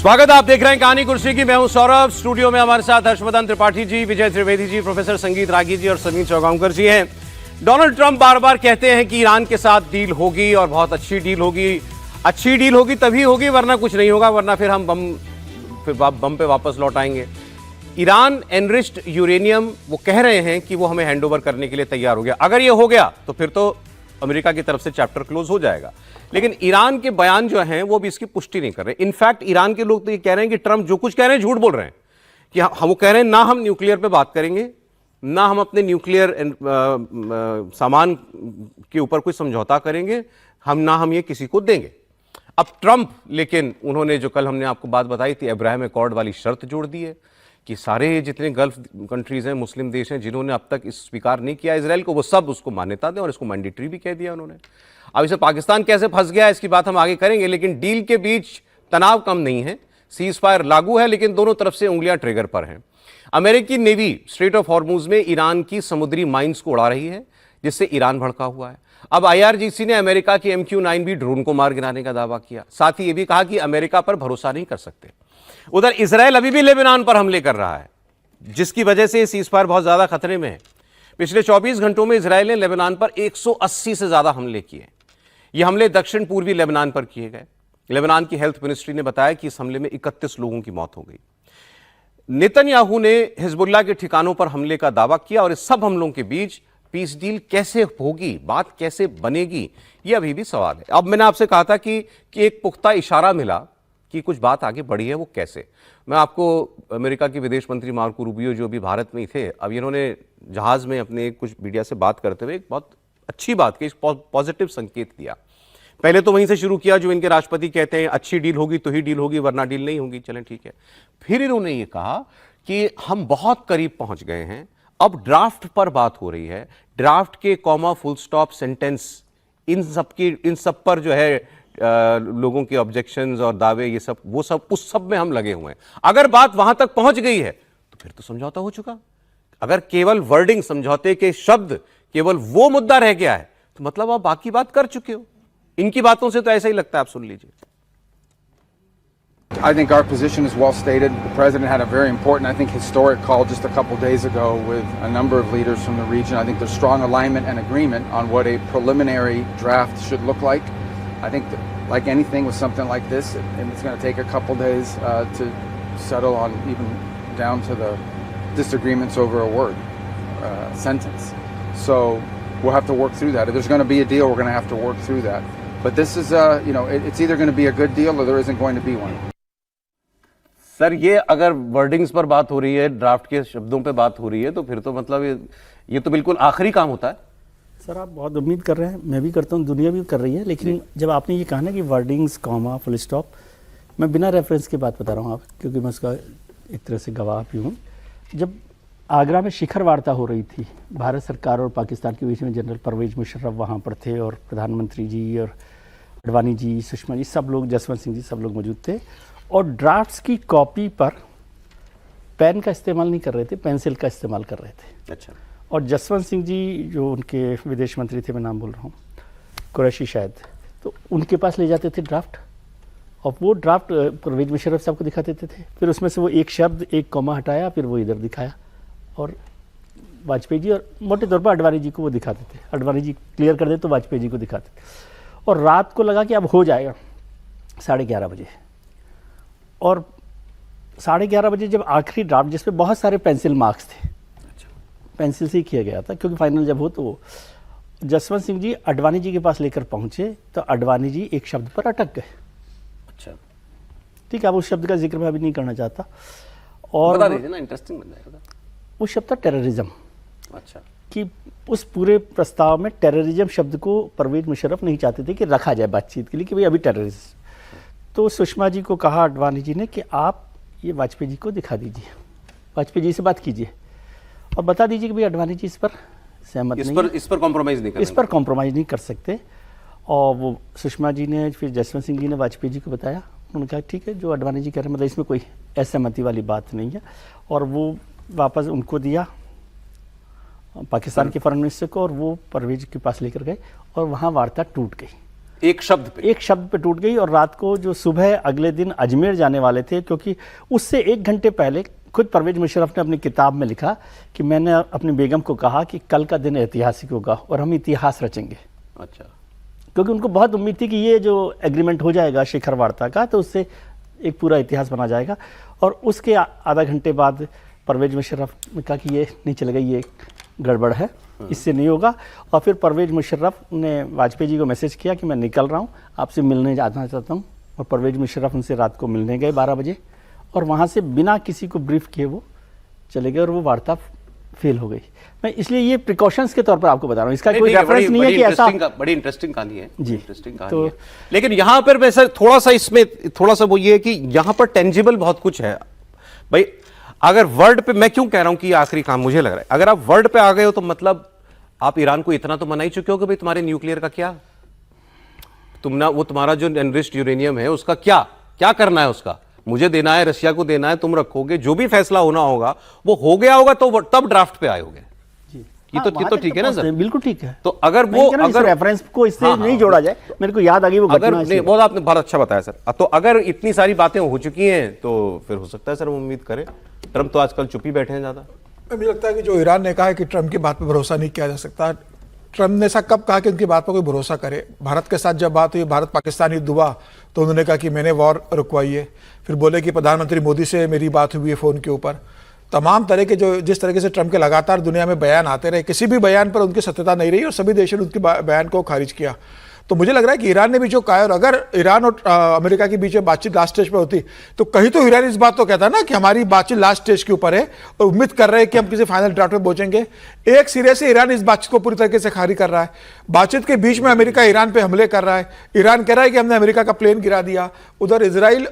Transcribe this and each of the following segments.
स्वागत, आप देख रहे हैं कहानी कुर्सी की। मैं हूं सौरभ। स्टूडियो में हमारे साथ हर्षवर्धन त्रिपाठी जी, विजय त्रिवेदी जी, प्रोफेसर संगीत रागी जी और समीर चौगांवकर जी हैं। डोनाल्ड ट्रंप बार बार कहते हैं कि ईरान के साथ डील होगी और बहुत अच्छी डील होगी। अच्छी डील होगी तभी होगी, वरना कुछ नहीं होगा, वरना फिर हम बम पे वापस लौट आएंगे। ईरान एनरिच्ड यूरेनियम वो कह रहे हैं कि वो हमें हैंडओवर करने के लिए तैयार हो गया। अगर ये हो गया तो फिर तो अमेरिका की तरफ से चैप्टर क्लोज हो जाएगा। लेकिन ईरान के बयान जो हैं वो भी इसकी पुष्टि नहीं कर रहे। इनफैक्ट ईरान के लोग तो ये कह रहे हैं कि ट्रंप जो कुछ कह रहे हैं झूठ बोल रहे हैं, कि हम वो कह रहे हैं ना हम न्यूक्लियर पे बात करेंगे, ना हम अपने न्यूक्लियर सामान के ऊपर कोई समझौता करेंगे, ना हम ये किसी को देंगे। अब ट्रंप, लेकिन उन्होंने जो कल हमने आपको बात बताई थी, अब्राहम अकॉर्ड वाली शर्त जोड़ दी है कि सारे जितने गल्फ कंट्रीज हैं, मुस्लिम देश हैं, जिन्होंने अब तक इस स्वीकार नहीं किया इसराइल को, वो सब उसको मान्यता दें, और इसको मैंडेटरी भी कह दिया उन्होंने। अब इसे पाकिस्तान कैसे फंस गया इसकी बात हम आगे करेंगे, लेकिन डील के बीच तनाव कम नहीं है। सीज फायर लागू है, लेकिन दोनों तरफ से उंगलियां ट्रिगर पर हैं। अमेरिकी नेवी स्ट्रेट ऑफ हॉर्मुज में ईरान की समुद्री माइंस को उड़ा रही है, जिससे ईरान भड़का हुआ है। अब IRGC ने अमेरिका की MQ-9B ड्रोन को मार गिराने का दावा किया। साथ ही यह भी कहा कि अमेरिका पर भरोसा नहीं कर सकते। उधर इसराइल अभी भी लेबनान पर हमले कर रहा है, जिसकी वजह से सीज फायर बहुत ज्यादा खतरे में है। पिछले 24 घंटों में इसराइल ने लेबनान पर 180 से ज्यादा हमले किए। ये हमले दक्षिण पूर्वी लेबनान पर किए गए। लेबनान की हेल्थ मिनिस्ट्री ने बताया कि इस हमले में 31 लोगों की मौत हो गई। नेतन्याहू ने हिजबुल्लाह के ठिकानों पर हमले का दावा किया, और इस सब हमलों के बीच पीस डील कैसे होगी, बात कैसे बनेगी, ये अभी भी सवाल है। अब मैंने आपसे कहा था कि एक पुख्ता इशारा मिला कि कुछ बात आगे बढ़ी है, वो कैसे। मैं आपको अमेरिका के विदेश मंत्री मार्को रूबियो, जो अभी भारत में ही थे, अब इन्होंने जहाज में अपने कुछ मीडिया से बात करते हुए एक बहुत अच्छी बात की, पॉजिटिव संकेत दिया। पहले तो वहीं से शुरू किया जो इनके राष्ट्रपति कहते हैं, अच्छी डील होगी तो ही डील होगी, वरना डील नहीं होगी। चलें ठीक है। फिर इन्होंने ये कहा कि हम बहुत करीब पहुंच गए हैं, अब ड्राफ्ट पर बात हो रही है। ड्राफ्ट के कॉमा, फुल स्टॉप, सेंटेंस, इन सब पर जो है लोगों के ऑब्जेक्शंस और दावे, ये सब, वो सब, उस सब में हम लगे हुए हैं। अगर बात वहां तक पहुंच गई है तो फिर तो समझौता हो चुका। अगर केवल वर्डिंग, समझौते के शब्द, केवल वो मुद्दा रह गया है, तो मतलब आप बाकी बात कर चुके हो। इनकी बातों से तो ऐसा ही लगता है। आप सुन लीजिए। I think our position is well stated. The president had a very important, I think, historic call just a couple days ago with a number of leaders from the region. I think there's strong alignment and agreement on what a preliminary draft should look like. I think that, like anything with something like this, it's going to take a couple days to settle on, even down to the disagreements over a word, sentence. So we'll have to work through that. If there's going to be a deal, we're going to have to work through that. But this is, it's either going to be a good deal or there isn't going to be one. Sir, ये अगर wordings पर बात हो रही है, draft के शब्दों पे बात हो रही है, तो फिर तो मतलब ये तो बिल्कुल आखिरी काम होता है। सर, आप बहुत उम्मीद कर रहे हैं, मैं भी करता हूँ, दुनिया भी कर रही है। लेकिन जब आपने ये कहा ना कि वर्डिंग्स, कॉमा, फुल स्टॉप, मैं बिना रेफरेंस के बात बता रहा हूँ आप, क्योंकि मैं उसका एक तरह से गवाह भी हूँ। जब आगरा में शिखर वार्ता हो रही थी भारत सरकार और पाकिस्तान के बीच में, जनरल परवेज मुशर्रफ वहाँ पर थे, और प्रधानमंत्री जी और अडवाणी जी, सुषमा जी, सब लोग, जसवंत सिंह जी, सब लोग मौजूद थे। और ड्राफ्ट्स की कॉपी पर पेन का इस्तेमाल नहीं कर रहे थे, पेंसिल का इस्तेमाल कर रहे थे। अच्छा। और जसवंत सिंह जी जो उनके विदेश मंत्री थे, मैं नाम बोल रहा हूँ, कुरैशी शायद, तो उनके पास ले जाते थे ड्राफ्ट, और वो ड्राफ्ट परवेज मुशर्रफ साहब को दिखा देते थे। फिर उसमें से वो एक शब्द, एक कॉमा हटाया, फिर वो इधर दिखाया, और वाजपेयी जी और मोटे तौर पर अडवाणी जी को वो दिखाते थे। अडवाणी जी क्लियर कर दे तो वाजपेयी जी को दिखाते थे। और रात को लगा कि अब हो जाएगा 11:30 बजे, और 11:30 बजे जब आखिरी ड्राफ्ट, जिसमें बहुत सारे पेंसिल मार्क्स थे, पेंसिल से ही किया गया था, क्योंकि फाइनल जब हो तो जसवंत सिंह जी अडवाणी जी के पास लेकर पहुंचे, तो अडवाणी जी एक शब्द पर अटक गए। अच्छा, ठीक है, अब उस शब्द का जिक्र मैं अभी नहीं करना चाहता। और बता दीजिए ना, इंटरेस्टिंग बन जाएगा। वो शब्द था टेररिज्म। अच्छा। कि उस पूरे प्रस्ताव में टेररिज्म शब्द को परवेज मुशर्रफ नहीं चाहते थे कि रखा जाए बातचीत के लिए, कि भाई अभी टेररिस्ट। तो सुषमा जी को कहा अडवाणी जी ने कि आप ये वाजपेयी जी को दिखा दीजिए, वाजपेयी जी से बात कीजिए और बता दीजिए कि भाई अडवाणी जी इस पर सहमत नहीं है, इस पर कॉम्प्रोमाइज़ नहीं, इस पर कॉम्प्रोमाइज़ नहीं कर सकते। और वो सुषमा जी ने, फिर जसवंत सिंह जी ने वाजपेयी जी को बताया। उन्होंने कहा ठीक है, जो अडवाणी जी कह रहे हैं, मतलब इसमें कोई असहमति वाली बात नहीं है। और वो वापस उनको दिया पाकिस्तान के फॉरेन मिनिस्टर को, और वो परवेज के पास लेकर गए, और वहाँ वार्ता टूट गई। एक शब्द पे टूट गई। और रात को जो सुबह अगले दिन अजमेर जाने वाले थे, क्योंकि उससे 1 घंटे पहले खुद परवेज मुशर्रफ ने अपनी किताब में लिखा कि मैंने अपनी बेगम को कहा कि कल का दिन ऐतिहासिक होगा और हम इतिहास रचेंगे। अच्छा, क्योंकि उनको बहुत उम्मीद थी कि ये जो एग्रीमेंट हो जाएगा शिखर वार्ता का, तो उससे एक पूरा इतिहास बना जाएगा। और उसके आधा घंटे बाद परवेज मुशर्रफ ने कहा कि ये नहीं चलेगा, ये गड़बड़ है, इससे नहीं होगा। और फिर परवेज मुशर्रफ ने वाजपेयी जी को मैसेज किया कि मैं निकल रहा हूँ, आपसे मिलने जाना चाहता हूँ। और परवेज मुशर्रफ उनसे रात को मिलने गए 12 बजे, और वहाँ से बिना किसी को ब्रीफ किए वो चले गए और वो वार्ता फेल हो गई। मैं इसलिए ये प्रिकॉशंस के तौर पर आपको बता रहा हूँ, इसका कोई रेफरेंस नहीं है कि ऐसा। बड़ी इंटरेस्टिंग कहानी है जी, इंटरेस्टिंग कहानी तो है। लेकिन यहाँ पर वैसे थोड़ा सा इसमें थोड़ा सा वो ये है कि यहाँ पर टेंजिबल बहुत कुछ है भाई। अगर वर्ड पे, मैं क्यों कह रहा हूं कि ये आखिरी काम मुझे लग रहा है, अगर आप वर्ड पे आ गए हो तो मतलब आप ईरान को इतना तो मना ही चुके हो कि भाई तुम्हारे न्यूक्लियर का क्या, वो तुम्हारा जो एनरिच्ड यूरेनियम है उसका क्या करना है, उसका मुझे देना है, रशिया को देना है, तुम रखोगे, जो भी फैसला होना होगा वो हो गया होगा, तो तब ड्राफ्ट पे आए होगे। ये तो ठीक है ना सर, बिल्कुल ठीक है। तो अगर रेफरेंस को इससे नहीं जोड़ा जाए, मेरे को याद आ गई वो घटना। नहीं, बहुत आपने बहुत अच्छा बताया सर। तो अगर इतनी सारी बातें हो चुकी हैं तो फिर हो सकता है सर, हम उम्मीद करें। ट्रंप तो आजकल चुप ही बैठे हैं ज्यादा। मुझे लगता है कि जो ईरान ने कहा है कि ट्रंप की बात पर भरोसा नहीं किया जा सकता, ट्रंप ने ऐसा कब कहा कि उनकी बात पर कोई भरोसा करे? भारत के साथ जब बात हुई, भारत पाकिस्तान युद्ध हुआ, तो उन्होंने कहा कि मैंने वॉर रुकवाई है। फिर बोले कि प्रधानमंत्री मोदी से मेरी बात हुई है फ़ोन के ऊपर। तमाम तरह के जो जिस तरीके से ट्रंप के लगातार दुनिया में बयान आते रहे, किसी भी बयान पर उनकी सत्यता नहीं रही और सभी देशों ने उनके बयान को खारिज किया। तो मुझे लग रहा है कि ईरान ने भी जो कहा है, और अगर ईरान और अमेरिका के बीच में बातचीत लास्ट स्टेज पर होती तो कहीं तो ईरान इस बात तो कहता ना कि हमारी बातचीत लास्ट स्टेज के ऊपर है और उम्मीद कर रहे हैं कि हम किसी फाइनल ड्राफ्ट में पहुंचेंगे। एक सिरे से ईरान इस बातचीत को पूरी तरीके से खारिज कर रहा है। बातचीत के बीच में अमेरिका ईरान पे हमले कर रहा है, ईरान कह रहा है कि हमने अमेरिका का प्लेन गिरा दिया, उधर इसराइल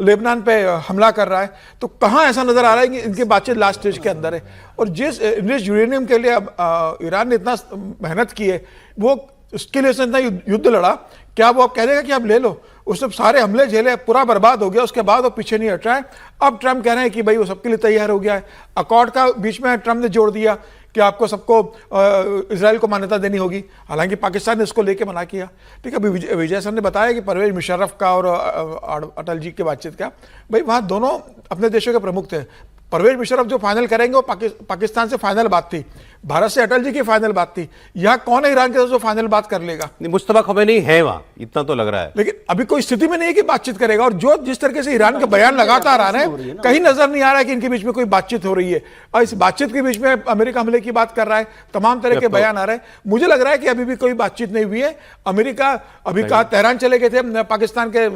लेबनान पे हमला कर रहा है। तो कहाँ ऐसा नजर आ रहा है कि इनकी बातचीत लास्ट स्टेज के अंदर है? और जिस इनरिच्ड यूरेनियम के लिए अब ईरान ने इतना मेहनत की है, वो उसके लिए उसने इतना युद्ध लड़ा, क्या वो अब कह देगा कि आप ले लो? उसने सारे हमले झेले, पूरा बर्बाद हो गया, उसके बाद वो पीछे नहीं हट रहा है। अब ट्रंप कह रहे हैं कि भाई वो सबके लिए तैयार हो गया है। अकॉर्ड का बीच में ट्रंप ने जोड़ दिया कि आपको सबको इजराइल को मान्यता देनी होगी, हालांकि पाकिस्तान ने इसको लेके मना किया। ठीक है, अभी विजय सर ने बताया कि परवेज मुशर्रफ का और अटल जी की बातचीत का, भाई वहाँ दोनों अपने देशों के प्रमुख थे। परवेज मुशर्रफ जो फाइनल करेंगे वो पाकिस्तान से फाइनल बात थी, भारत से अटल जी की फाइनल बात थी। यहाँ कौन है ईरान के साथ जो फाइनल बात कर लेगा? मुस्तफा खमैनी है वहां, इतना तो लग रहा है, लेकिन अभी कोई स्थिति में नहीं है कि बातचीत करेगा। और जो जिस तरीके से ईरान के बयान लगातार आ रहे हैं, कहीं नजर नहीं आ रहा है कि इनके बीच में कोई बातचीत हो रही है। और इस बातचीत के बीच में अमेरिका हमले की बात कर रहा है, तमाम तरह के बयान आ रहे हैं। मुझे लग रहा है कि अभी भी कोई बातचीत नहीं हुई है। अमेरिका अभी कहा तेहरान चले गए थे, पाकिस्तान के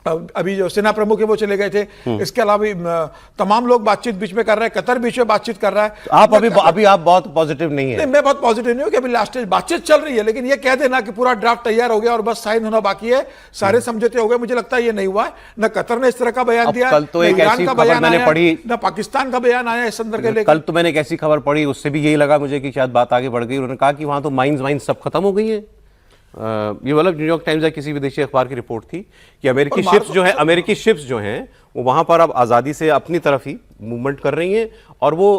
अभी जो सेना प्रमुख है वो चले गए थे। इसके अलावा तमाम लोग बातचीत बीच में कर रहे हैं, कतर बीच में बातचीत कर रहा है। आप अभी आप बहुत पॉजिटिव नहीं है? नहीं, मैं बहुत पॉजिटिव नहीं हूं कि अभी लास्ट स्टेज बातचीत चल रही है, लेकिन ये कह देना कि पूरा ड्राफ्ट तैयार हो गया और बस साइन होना बाकी है, सारे समझौते हो गए, मुझे लगता है ये नहीं हुआ है। न कतर ने इस तरह का बयान दिया, कल तो एक ऐसी खबर मैंने पढ़ी, न पाकिस्तान का बयान आया इस संदर्भ के लिए। कल तो मैंने एक ऐसी खबर पढ़ी, उससे भी यही लगा मुझे कि शायद बात आगे बढ़ गई। उन्होंने कहा कि वहां तो माइंस सब खत्म हो गई है। ये मतलब न्यूयॉर्क टाइम्स या किसी विदेशी अखबार की रिपोर्ट थी कि अमेरिकी शिप्स जो हैं वो वहां पर अब आज़ादी से अपनी तरफ ही मूवमेंट कर रही हैं। और वो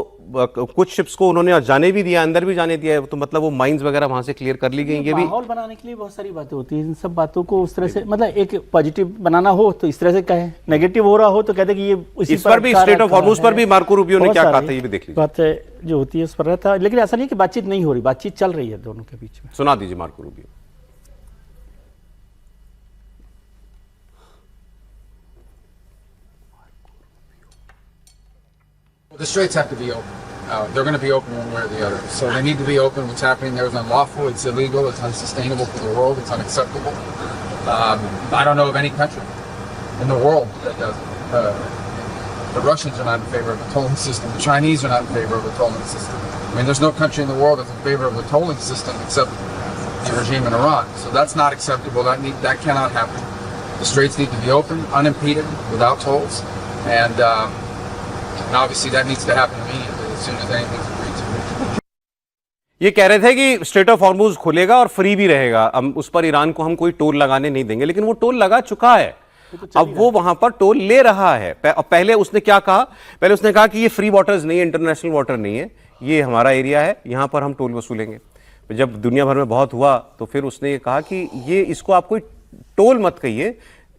कुछ शिप्स को उन्होंने जाने भी दिया, अंदर भी जाने दिया है। तो मतलब वो माइंस वगैरह वहां से क्लियर कर ली गई। ये भी माहौल बनाने के लिए बहुत सारी बातें होती हैं। इन सब बातों को उस तरह से, मतलब एक पॉजिटिव बनाना हो तो इस तरह से कहें, नेगेटिव हो रहा हो तो कहते कि ये इस पर भी स्टेट ऑफ हॉर्मुज़ पर भी मार्को रूबियो ने क्या कहा था, ये भी देख लीजिए। बात जो होती है उस पर रहता है, लेकिन ऐसा नहीं कि बातचीत नहीं हो रही, बातचीत चल रही है दोनों के बीच में। सुना दीजिए Marco Rubio. The straits have to be open. They're going to be open one way or the other. So they need to be open. What's happening there is unlawful. It's illegal. It's unsustainable for the world. It's unacceptable. I don't know of any country in the world that does it. The Russians are not in favor of a tolling system. The Chinese are not in favor of a tolling system. I mean, there's no country in the world that's in favor of a tolling system except the regime in Iran. So that's not acceptable. That cannot happen. The straits need to be open, unimpeded, without tolls, and obviously that needs to happen immediately as soon as anything's agreed to. ये कह रहे थे कि straight of Hormuz खुलेगा और free भी रहेगा, हम उस पर ईरान को हम कोई टोल लगाने नहीं देंगे। लेकिन वो टोल लगा चुका है, अब वो वहां पर टोल ले रहा है। पहले उसने क्या कहा? पहले उसने कहा कि ये फ्री वाटर्स नहीं है, इंटरनेशनल वाटर नहीं है, ये हमारा एरिया है, यहां पर हम टोल वसूलेंगे। जब दुनिया भर में बहुत हुआ तो फिर उसने ये कहा कि ये इसको आप कोई टोल मत कहिए,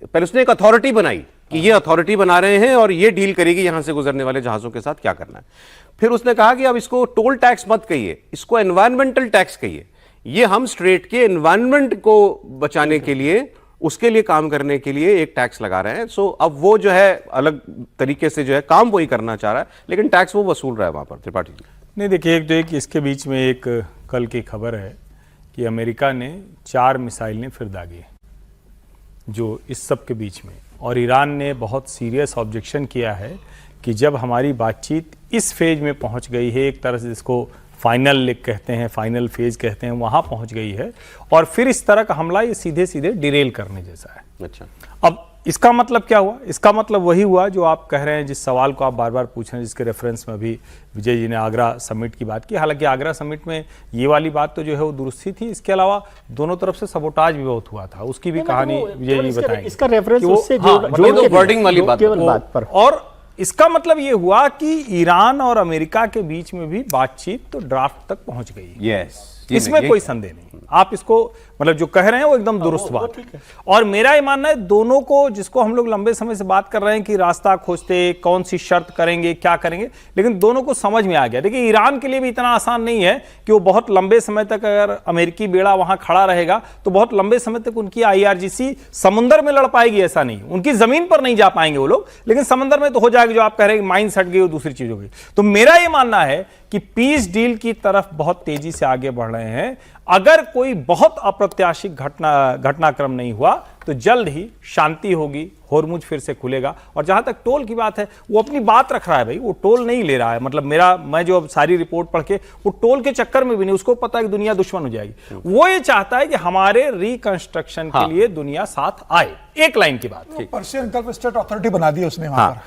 पहले उसने एक अथॉरिटी बनाई कि ये अथॉरिटी बना रहे हैं और ये डील करेगी यहां से गुजरने वाले जहाजों के साथ क्या करना है। फिर उसने कहा कि अब इसको टोल टैक्स मत कहिए, इसको एनवायरमेंटल टैक्स कहिए, ये हम स्ट्रेट के एनवायरमेंट को बचाने के लिए, उसके लिए काम करने के लिए एक टैक्स लगा रहे हैं। सो अब वो जो है अलग तरीके से जो है काम वही करना चाह रहा है, लेकिन टैक्स वो वसूल रहा है वहां पर। त्रिपाठी जी नहीं, देखिए, एक तो एक इसके बीच में एक कल की खबर है कि अमेरिका ने 4 मिसाइलें फिर दागी जो इस सब के बीच में, और ईरान ने बहुत सीरियस ऑब्जेक्शन किया है कि जब हमारी बातचीत इस फेज में पहुंच गई है, एक तरह से जिसको फाइनल लिक कहते हैं, फाइनल फेज कहते हैं, वहां पहुंच गई है, और फिर इस तरह का हमला ये सीधे सीधे डिरेल करने जैसा है। अच्छा, अब इसका मतलब क्या हुआ? इसका मतलब वही हुआ जो आप कह रहे हैं, जिस सवाल को आप बार बार पूछ रहे हैं, जिसके रेफरेंस में अभी विजय जी ने आगरा समिट की बात की। हालांकि आगरा समिट में ये वाली बात तो जो है वो दुरुस्त थी, इसके अलावा दोनों तरफ से सबोटाज भी बहुत हुआ था, उसकी भी कहानी विजय जी बताएंगे। इसका रेफरेंस उससे जो वर्डिंग वाली बात पर, और इसका मतलब ये हुआ कि ईरान और अमेरिका के बीच में भी बातचीत तो ड्राफ्ट तक पहुंच गई। यस, इसमें कोई संदेह नहीं। आप इसको मतलब जो कह रहे हैं वो एकदम दुरुस्त बात है। और मेरा ये मानना है, दोनों को, जिसको हम लोग लंबे समय से बात कर रहे हैं कि रास्ता खोजते, कौन सी शर्त करेंगे, क्या करेंगे, लेकिन दोनों को समझ में आ गया। देखिए, ईरान के लिए भी इतना आसान नहीं है कि वो बहुत लंबे समय तक, अगर अमेरिकी बेड़ा वहां खड़ा रहेगा तो बहुत लंबे समय तक उनकी IRGC समुद्र में लड़ पाएगी, ऐसा नहीं। उनकी जमीन पर नहीं जा पाएंगे वो लोग, लेकिन समंदर में तो हो जाएगी। जो आप कह रहे हैं माइंस हट गई, वो दूसरी चीज हो गई। तो मेरा ये मानना है कि पीस डील की तरफ बहुत तेजी से आगे बढ़ रहे हैं। अगर कोई बहुत अप्रत्याशित घटनाक्रम नहीं हुआ तो जल्द ही शांति होगी, होर्मुज फिर से खुलेगा। और जहां तक टोल की बात है, वो अपनी बात रख रहा है भाई, वो टोल नहीं ले रहा है। मतलब मैं जो अब सारी रिपोर्ट पढ़ के, वो टोल के चक्कर में भी नहीं, उसको पता है कि दुनिया दुश्मन हो जाएगी। वो ये चाहता है कि हमारे रिकंस्ट्रक्शन के लिए दुनिया साथ आए। एक लाइन की बात, पर्शियन गल्फ स्टेट अथॉरिटी बना दी उसने वहां पर।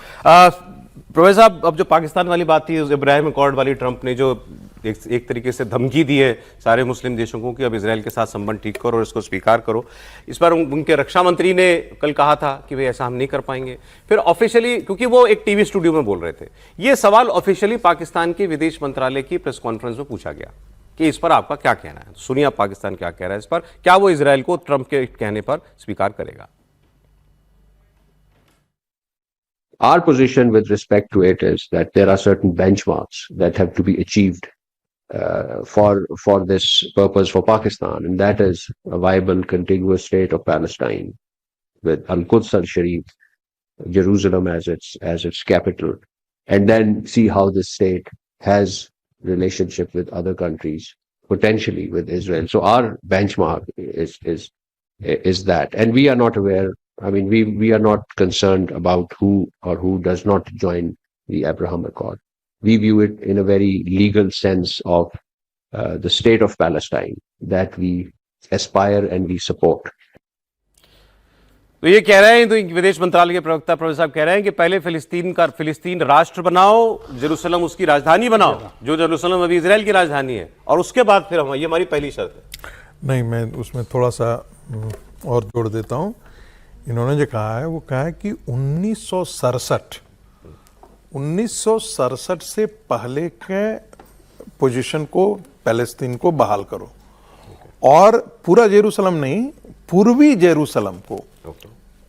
प्रोफेसर साहब, अब जो पाकिस्तान वाली बात थी, इब्राहिम अकॉर्ड वाली, ट्रंप ने जो एक तरीके से धमकी दी है सारे मुस्लिम देशों को कि अब इजराइल के साथ संबंध ठीक करो और इसको स्वीकार करो, इस पर उनके रक्षा मंत्री ने कल कहा था कि भाई ऐसा हम नहीं कर पाएंगे। फिर ऑफिशियली, क्योंकि वो एक टीवी स्टूडियो में बोल रहे थे, ये सवाल ऑफिशियली पाकिस्तान के विदेश मंत्रालय की प्रेस कॉन्फ्रेंस में पूछा गया कि इस पर आपका क्या कहना है। सुनिए आप पाकिस्तान क्या कह रहा है इस पर, क्या वो इजराइल को ट्रंप के कहने पर स्वीकार करेगा। Our position with respect to it is that there are certain benchmarks that have to be achieved for this purpose for Pakistan, and that is a viable contiguous state of Palestine with Al-Quds al-Sharif, Jerusalem as its capital, and then see how this state has relationship with other countries, potentially with Israel. So our benchmark is that, and we are not aware. I mean, we are not concerned about who does not join the Abraham Accord. We view it in a very legal sense of the state of Palestine that we aspire and we support. तो ये कह रहे हैं, तो विदेश मंत्रालय के प्रवक्ता प्रोफेसर साहब कह रहे हैं कि पहले फिलिस्तीन राष्ट्र बनाओ, जेरूसलम उसकी राजधानी बनाओ, जो जेरूसलम अभी इजराइल की राजधानी है, और उसके बाद फिर ये हमारी पहली शर्त है। नहीं, मैं उसमें थोड़ा सा और जोड़ देता हूँ। इन्होंने जो कहा है वो कहा है कि 1967 से पहले के पोजीशन को, पैलेस्तीन को बहाल करो, और पूरा जेरूसलम नहीं, पूर्वी जेरूसलम को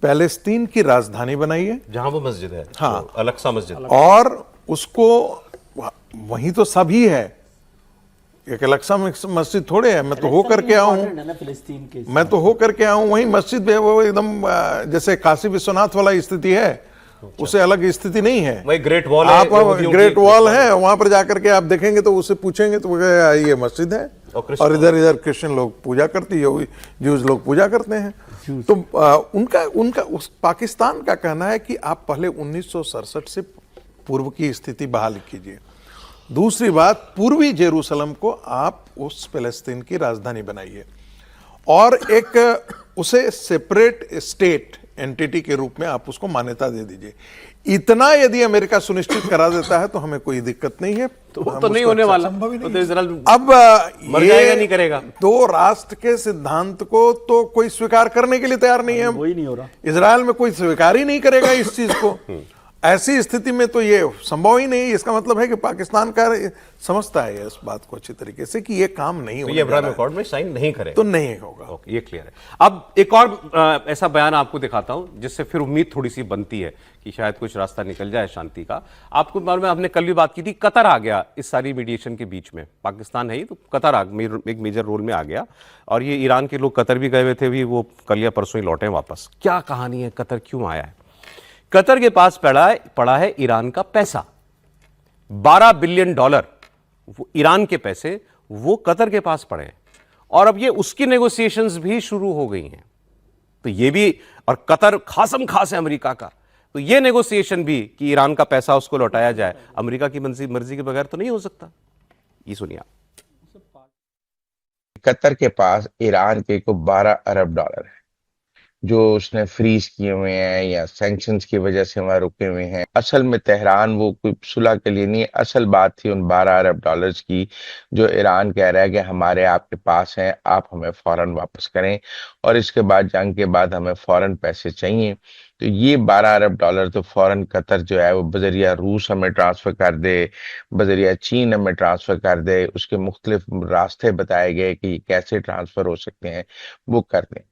पैलेस्तीन की राजधानी बनाइए, जहां वो मस्जिद है, हाँ, अल-अक्सा मस्जिद, और उसको वहीं तो सभी है। एक अल-अक्सा मस्जिद थोड़े है, मैं तो हो करके आऊँ, वहीं मस्जिद है, वो एकदम जैसे काशी विश्वनाथ वाला स्थिति है, उससे अलग स्थिति नहीं है। वही ग्रेट वॉल आप ग्रेट वॉल है, वहां पर जाकर के आप देखेंगे तो उससे पूछेंगे तो ये मस्जिद है, और इधर क्रिश्चियन लोग पूजा करती है, ज्यूज लोग पूजा करते हैं। तो उनका उस पाकिस्तान का कहना है कि आप पहले 1967 से पूर्व की स्थिति बहाल कीजिए। दूसरी बात, पूर्वी जेरूसलम को आप उस फिलिस्तीन की राजधानी बनाइए, और एक उसे सेपरेट स्टेट एंटिटी के रूप में आप उसको मान्यता दे दीजिए। इतना यदि अमेरिका सुनिश्चित करा देता है तो हमें कोई दिक्कत नहीं है। तो नहीं होने वाला, तो इजराइल अब मर जाएगा, नहीं करेगा। दो राष्ट्र के सिद्धांत को तो कोई स्वीकार करने के लिए तैयार नहीं है, वही नहीं हो रहा। इजराइल में कोई स्वीकार ही नहीं करेगा इस चीज को। ऐसी स्थिति में तो ये संभव ही नहीं। इसका मतलब है कि पाकिस्तान का समझता है इस बात को अच्छी तरीके से कि ये काम नहीं तो होने ये जा रहा अब्राहम है। अकॉर्ड में साइन नहीं करेगा, तो नहीं होगा। ओके, ये क्लियर है। अब एक और ऐसा बयान आपको दिखाता हूं जिससे फिर उम्मीद थोड़ी सी बनती है कि शायद कुछ रास्ता निकल जाए शांति का। आपको मालूम है, हमने कल भी बात की थी, कतर आ गया इस सारी मीडिएशन के बीच में। पाकिस्तान है ही तो कतर एक मेजर रोल में आ गया, और ये ईरान के लोग कतर भी गए हुए थे, भी वो कल या परसों ही लौटे वापस। क्या कहानी है, कतर क्यों आया है? कतर के पास पड़ा है ईरान का पैसा, $12 बिलियन, वो ईरान के पैसे वो कतर के पास पड़े हैं, और अब ये उसकी नेगोशिएशंस भी शुरू हो गई हैं। तो ये भी, और कतर खासम खास है अमेरिका का, तो ये नेगोशिएशन भी कि ईरान का पैसा उसको लौटाया जाए, अमेरिका की मर्जी के बगैर तो नहीं हो सकता। ये सुनिए आप। कतर के पास ईरान के को $12 अरब है जो उसने फ्रीज किए हुए हैं या सैंक्शंस की वजह से वहां रुके हुए हैं। असल में तेहरान वो कोई सुलह के लिए नहीं, असल बात थी उन $12 अरब की, जो ईरान कह रहा है कि हमारे आपके पास हैं, आप हमें फौरन वापस करें, और इसके बाद जंग के बाद हमें फौरन पैसे चाहिए। तो ये $12 अरब तो फौरन कतर जो है वो बजरिया रूस हमें ट्रांसफर कर दे, बजरिया चीन हमें ट्रांसफर कर दे, उसके मुख्तलिफ रास्ते बताए गए कि कैसे ट्रांसफर हो सकते हैं, वो कर दें।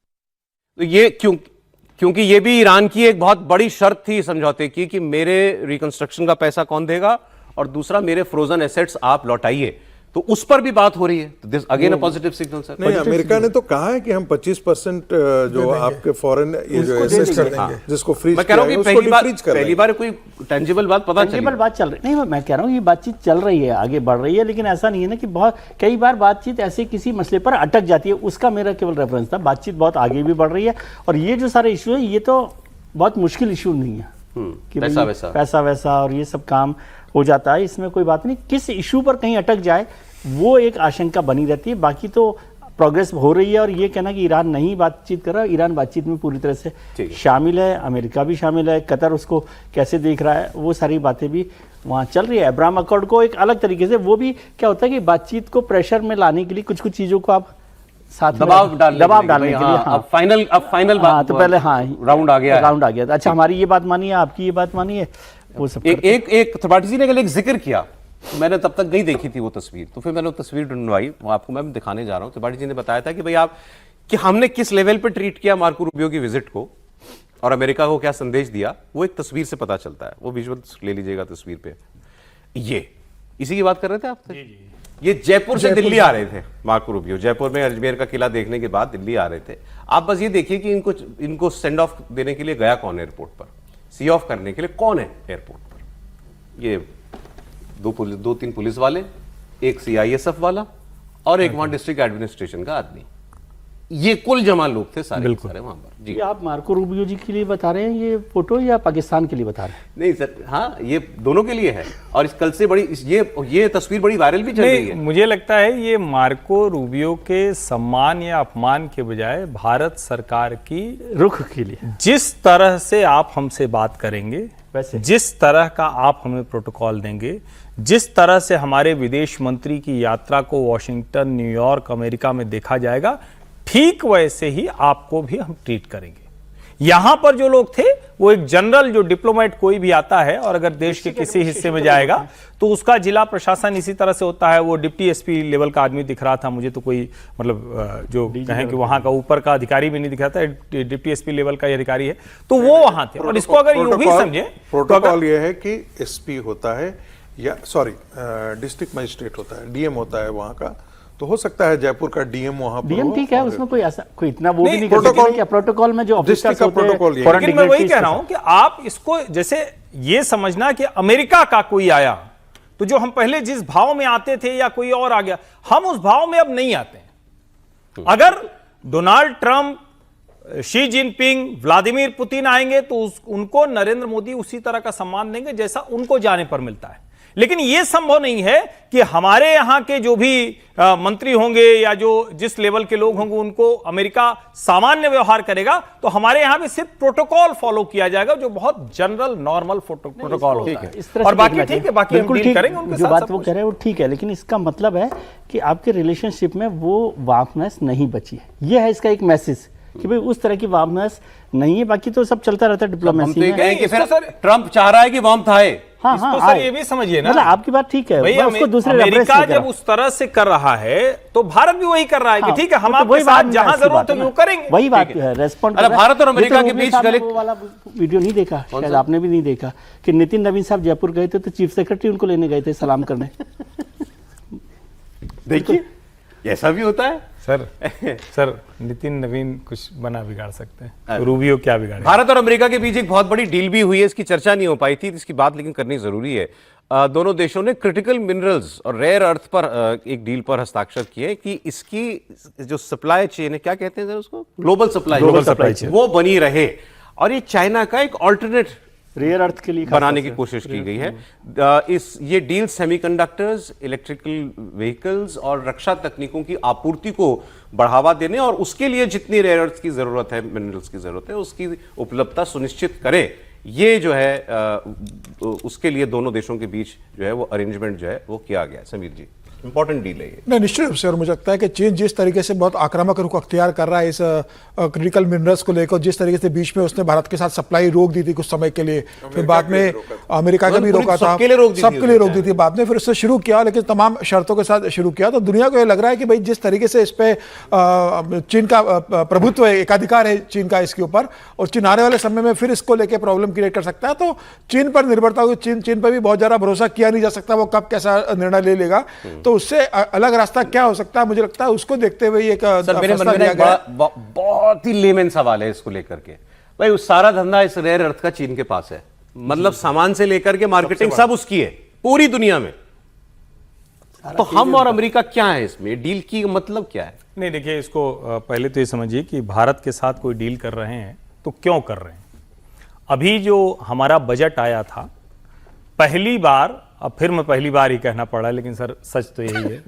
तो ये क्योंकि ये भी ईरान की एक बहुत बड़ी शर्त थी समझौते की कि मेरे रिकंस्ट्रक्शन का पैसा कौन देगा, और दूसरा मेरे फ्रोजन एसेट्स आप लौटाइए। तो उस पर भी बात हो रही है। तो this again a positive signal sir. नहीं, अमेरिका ने तो कहा है कि हम 25% जो आपके फॉरेन ये जो एसेट्स कर देंगे, जिसको फ्रीज मैं कह रहा हूं कि पहली बार कोई टेंजिबल बात पता चली। टेंजिबल बात चल रही नहीं, मैं कह रहा हूँ ये बातचीत चल रही है, आगे बढ़ रही है, लेकिन ऐसा नहीं है ना कि बहुत कई बार बातचीत ऐसे किसी मसले पर अटक जाती है। उसका मेरा केवल रेफरेंस था। बातचीत बहुत आगे भी बढ़ रही है, और ये जो सारे इशू है ये तो बहुत मुश्किल इशू नहीं है कि पैसा वैसा और ये सब काम हो जाता है, इसमें कोई बात नहीं। किस इशू पर कहीं अटक जाए वो एक आशंका बनी रहती है। बाकी तो प्रोग्रेस हो रही है, और ये कहना कि ईरान नहीं बातचीत कर रहा, ईरान बातचीत में पूरी तरह से शामिल है, अमेरिका भी शामिल है, कतर उसको कैसे देख रहा है, वो सारी बातें भी वहाँ चल रही है। अब्राहम अकॉर्ड को एक अलग तरीके से, वो भी क्या होता है कि बातचीत को प्रेशर में लाने के लिए कुछ कुछ चीज़ों को आप साथ दबाव डालने के लिए। हाँ, अब फाइनल बात, तो पहले राउंड आ गया। अच्छा, हमारी ये बात मानिए, आपकी ये बात मानिए, वो सब एक त्रिपाठी जी ने कल एक जिक्र किया, मैंने तब तक नहीं देखी थी वो तस्वीर, तो फिर मैंने वो तस्वीर ढूंढवाई, वो आपको मैं दिखाने जा रहा हूं। त्रिपाठी जी ने बताया था कि भाई आप कि हमने किस लेवल पे ट्रीट किया मार्को रूबियो की विजिट को, और अमेरिका को क्या संदेश दिया, वो एक तस्वीर से पता चलता है। वो विजुअल ले लीजिएगा तस्वीर पे। ये इसी की बात कर रहे थे आप? ये जयपुर से दिल्ली आ रहे थे मार्को रूबियो, जयपुर में अजमेर का किला देखने के बाद दिल्ली आ रहे थे। आप बस ये देखिए कि इनको सेंड ऑफ देने के लिए गया कौन एयरपोर्ट पर, सी ऑफ करने के लिए कौन है एयरपोर्ट पर। ये दो तीन पुलिस वाले, एक CISF वाला, और एक वहां डिस्ट्रिक्ट एडमिनिस्ट्रेशन का आदमी। ये कुल जमा लोग थे सारे वहां पर। जी, आप मार्को रूबियो जी के लिए बता रहे हैं ये फोटो, या पाकिस्तान के लिए बता रहे हैं? नहीं सर, हाँ, ये दोनों के लिए है, और इस कल से बड़ी ये तस्वीर बड़ी वायरल भी चल रही है। मुझे लगता है ये मार्को रूबियो के सम्मान या अपमान के बजाय भारत सरकार की रुख के लिए, जिस तरह से आप हमसे बात करेंगे, वैसे जिस तरह का आप हमें प्रोटोकॉल देंगे, जिस तरह से हमारे विदेश मंत्री की यात्रा को वॉशिंगटन, न्यूयॉर्क, अमेरिका में देखा जाएगा, ठीक वैसे ही आपको भी हम ट्रीट करेंगे। यहां पर जो लोग थे वो एक जनरल, जो डिप्लोमेट कोई भी आता है और अगर देश के किसी हिस्से में जाएगा तो उसका जिला प्रशासन इसी तरह से होता है। वो डिप्टी SP लेवल का आदमी दिख रहा था मुझे, तो कोई मतलब जो कहें कि वहां का ऊपर का अधिकारी भी नहीं दिख रहा था, डिप्टी SP लेवल का अधिकारी है, तो वो वहां थे। और इसको अगर यूं भी समझे, प्रोटोकॉल ये है कि SP होता है, या सॉरी डिस्ट्रिक्ट मजिस्ट्रेट होता है, DM होता है वहां का, तो हो सकता है जयपुर का DM वहां पर DM ठीक है, उसमें कोई ऐसा कोई इतना वो भी नहीं कर सकते क्या प्रोटोकॉल में जो ऑफिसर्स होते हैं। लेकिन मैं वही कह रहा हूं कि आप इसको जैसे ये समझना कि अमेरिका का कोई आया तो जो हम पहले जिस भाव में आते थे या कोई और आ गया, हम उस भाव में अब नहीं आते हैं। अगर Donald Trump, Xi Jinping, Vladimir Putin आएंगे तो उनको नरेंद्र मोदी उसी तरह का सम्मान देंगे जैसा उनको जाने पर मिलता है। लेकिन यह संभव नहीं है कि हमारे यहां के जो भी मंत्री होंगे या जो जिस लेवल के लोग होंगे उनको अमेरिका सामान्य व्यवहार करेगा, तो हमारे यहां भी सिर्फ प्रोटोकॉल फॉलो किया जाएगा जो बहुत जनरल नॉर्मल प्रोटोकॉल होता है। और बाकी ठीक है, बाकी हम डील करेंगे उनके साथ। जो बात वो कह रहे हैं वो ठीक है, लेकिन इसका मतलब है कि आपके रिलेशनशिप में वो वार्मनेस नहीं बची है। यह है इसका एक मैसेज कि भाई उस तरह की वार्मनेस नहीं है, बाकी तो सब चलता रहता है हम डिप्लोमेसी तो ये में। कहें कि फिर इसको सर- ट्रंप चाह रहा है कि वार्मथ आए। हाँ इसको हाँ सर आए। ये भी समझिए ना, मतलब आपकी बात ठीक है, भाई मैं उसको दूसरे reference अमेरिका से कह जब रहा उस तरह से कर रहा है तो भारत भी वही कर रहा है कि हूं। ठीक है हम तो आपके वही साथ बात जहां ऐसी जरूरत बात है ना। वो करेंगे। वही बात है, रेस्पॉन्ड अरे भारत और अमेरिका के बीच गले गले- वाला वीडियो नहीं देखा, शायद आपने भी नहीं देखा, कि नितिन नवीन साहब जयपुर गए थे तो चीफ सेक्रेटरी उनको लेने गए थे सलाम करने। देखिए ऐसा भी होता है। सर नितिन नवीन कुछ बना बिगाड़ सकते हैं, रूबियो क्या बिगाड़े। भारत और अमेरिका के बीच एक बहुत बड़ी डील भी हुई है, इसकी चर्चा नहीं हो पाई थी, इसकी बात लेकिन करनी जरूरी है। दोनों देशों ने क्रिटिकल मिनरल्स और रेयर अर्थ पर एक डील पर हस्ताक्षर किए कि इसकी जो सप्लाई चेन है, क्या कहते हैं सर उसको, ग्लोबल सप्लाई चेन, वो बनी रहे। और ये चाइना का एक ऑल्टरनेट रेयर अर्थ के लिए बनाने की कोशिश की गई है। ये डील सेमीकंडक्टर्स, इलेक्ट्रिकल व्हीकल्स और रक्षा तकनीकों की आपूर्ति को बढ़ावा देने और उसके लिए जितनी रेयर अर्थ की जरूरत है, मिनरल्स की जरूरत है, उसकी उपलब्धता सुनिश्चित करे। ये जो है उसके लिए दोनों देशों के बीच जो है वो अरेंजमेंट जो है वो किया गया है। समीर जी, इंपॉर्टेंट डील है ये। नहीं, निश्चित रूप से। और मुझे लगता है कि चीन जिस तरीके से बहुत आक्रामक रुख अख्तियार कर रहा है इस क्रिटिकल मिनरल्स को लेकर, जिस तरीके से बीच में उसने भारत के साथ सप्लाई रोक दी थी कुछ समय के लिए, फिर बाद में अमेरिका का भी रोका था, सबके लिए रोक दी थी, बाद में फिर उससे शुरू किया, लेकिन तमाम शर्तों के साथ शुरू किया। तो दुनिया को ये लग रहा है कि भाई जिस तरीके से इस पे चीन का प्रभुत्व है, एकाधिकार है चीन का इसके ऊपर, और चीन आने वाले समय में फिर इसको लेकर प्रॉब्लम क्रिएट कर सकता है। तो चीन पर निर्भरता हुई, चीन पर भी बहुत ज्यादा भरोसा किया नहीं जा सकता, वो कब कैसा निर्णय ले लेगा। तो उससे अलग रास्ता क्या हो सकता है, मुझे लगता है उसको देखते हुए एक सर मेरे मन में एक बहुत ही लेमन सवाल है इसको लेकर के। भाई उस सारा धंधा इस रेयर अर्थ का चीन के पास है, मतलब सामान से लेकर के मार्केटिंग सब उसकी है पूरी दुनिया में। तो हम और अमेरिका क्या है इसमें, डील की मतलब क्या है? नहीं देखिए, इसको पहले तो ये समझिए कि भारत के साथ कोई डील कर रहे हैं तो क्यों कर रहे हैं। अभी जो हमारा बजट आया था, पहली बार, अब फिर मैं पहली बार ही कहना पड़ा, लेकिन सर सच तो यही है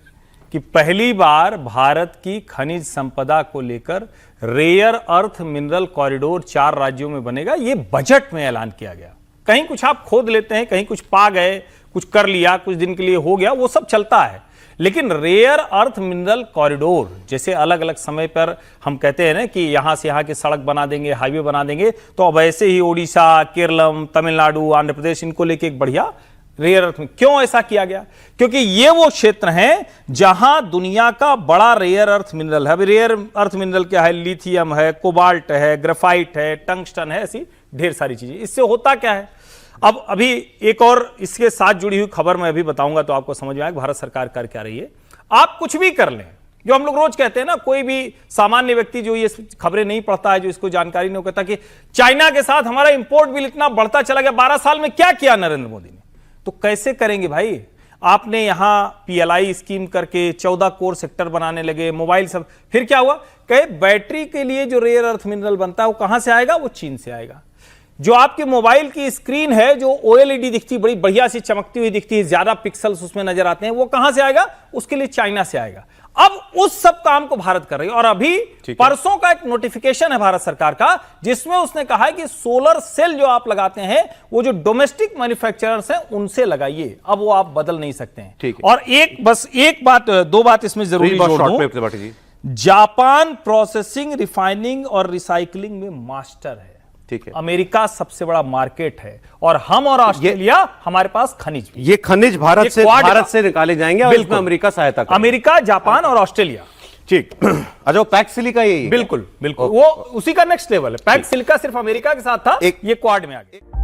कि पहली बार भारत की खनिज संपदा को लेकर रेयर अर्थ मिनरल कॉरिडोर 4 राज्यों में बनेगा, ये बजट में ऐलान किया गया। कहीं कुछ आप खोद लेते हैं, कहीं कुछ पा गए, कुछ कर लिया, कुछ दिन के लिए हो गया, वो सब चलता है। लेकिन रेयर अर्थ मिनरल कॉरिडोर, जैसे अलग अलग समय पर हम कहते हैं ना कि यहां से यहां की सड़क बना देंगे, हाईवे बना देंगे, तो अब ऐसे ही ओडिशा, केरलम, तमिलनाडु, आंध्र प्रदेश, इनको लेके एक बढ़िया रेयर अर्थ में। क्यों ऐसा किया गया? क्योंकि ये वो क्षेत्र हैं जहां दुनिया का बड़ा रेयर अर्थ मिनरल है। अभी रेयर अर्थ मिनरल क्या है? लिथियम है, कोबाल्ट है, ग्रेफाइट है, टंगस्टन है, ऐसी ढेर सारी चीजें। इससे होता क्या है, अब अभी एक और इसके साथ जुड़ी हुई खबर मैं अभी बताऊंगा तो आपको समझ में आएगा भारत सरकार कर क्या रही है। आप कुछ भी कर लें, जो हम लोग रोज कहते हैं ना, कोई भी सामान्य व्यक्ति जो ये खबरें नहीं पढ़ता है, जो इसको जानकारी नहीं, कहता कि चाइना के साथ हमारा इंपोर्ट बिल इतना बढ़ता चला गया, 12 साल में क्या किया नरेंद्र मोदी ने। तो कैसे करेंगे भाई? आपने यहां पीएलआई स्कीम करके 14 कोर सेक्टर बनाने लगे, मोबाइल सब, फिर क्या हुआ? कहे बैटरी के लिए जो रेयर अर्थ मिनरल बनता है वो कहां से आएगा? वो चीन से आएगा। जो आपके मोबाइल की स्क्रीन है, जो ओएलईडी दिखती, बड़ी बढ़िया सी चमकती हुई दिखती है, ज्यादा पिक्सल्स उसमें नजर आते हैं, वो कहां से आएगा? उसके लिए चाइना से आएगा। अब उस सब काम को भारत कर रही है। और अभी परसों का एक नोटिफिकेशन है भारत सरकार का, जिसमें उसने कहा है कि सोलर सेल जो आप लगाते हैं वो जो डोमेस्टिक मैन्युफैक्चरर्स हैं उनसे लगाइए, अब वो आप बदल नहीं सकते हैं। और एक बात, 2 बात इसमें जरूरी जोड़ दूं। जापान प्रोसेसिंग, रिफाइनिंग और रिसाइकलिंग में मास्टर है। ठीक है, अमेरिका सबसे बड़ा मार्केट है, और हम और ऑस्ट्रेलिया, हमारे पास खनिज, ये खनिज भारत से निकाले जाएंगे और इसमें अमेरिका सहायता करेगा। अमेरिका, जापान और ऑस्ट्रेलिया। ठीक। अच्छा, पैक्स सिलिका यही है? बिल्कुल बिल्कुल, वो उसी का नेक्स्ट लेवल है। पैक्स सिलिका सिर्फ अमेरिका के साथ था, ये क्वाड में आ गया।